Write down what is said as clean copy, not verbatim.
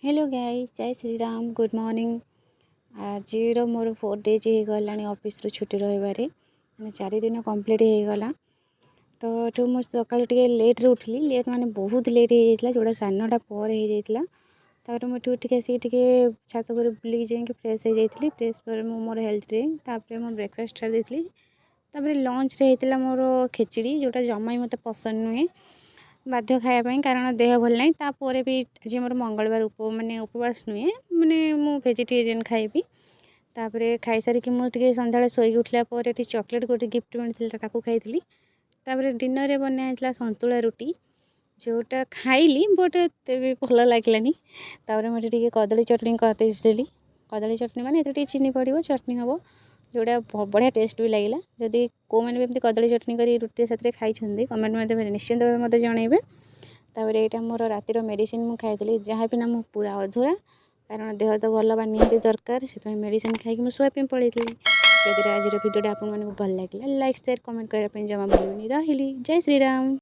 Hello guys, जय Shri Ram, good morning. आज मोर 4 days हो गला ऑफिस रू छुट्टी रविवार मैंने 4 दिन कंप्लीट हो गला। तो मुझे सका लेट रे उठली, लेट माने बहुत लेट हो जाता जोड़ा 9:30 पर हो जाता। मुझे उठिक छात पर बुल जाइए फ्रेश हो जाती। फ्रेश पर मोर हेल्थ ड्रिंक तापर मो ब्रेकफास्ट छाड़ी देती। लंच रे होता मोर खेचड़ी जोटा जमा ही मत पसंद नुहे, बाध्य खायापाई कारण देह भल ना। तापर भी आज मोर मंगलवार माने उपवास नुहे, माने मु वेजिटेरियन खाइबी। तापर खाई सारिक मुझे सन्ध्या शोक उठला चॉकलेट गोटे गिफ्ट मिलता खाई। तापर डिनर रे बनाई संतुला रुटी जोटा खाइली बट भी भल लगे। तापर मुझे कदली चटनी करदेली। कदली चटनी माने ये चीनी पड़ो चटनी हम जोड़ा बढ़िया टेस्ट भी लगे। जदि को मैंने भी कदली चटनी कर रुटी साथ खाई कमेंट में निश्चिंत भाव मत जनइबे। तापर यहाँ मोर रातिर मेडिसिन मुझे खाई जहाँ भी ना मु पूरा अधूरा कारण देह तो भल निहाती दरकार से मेडिसिन खाई मुझे शुआपाई पड़े। जदि आज भिडियोटा आपको भल लगे लाइक शेयर कमेंट करने जमा भूलि रही। जय श्री राम।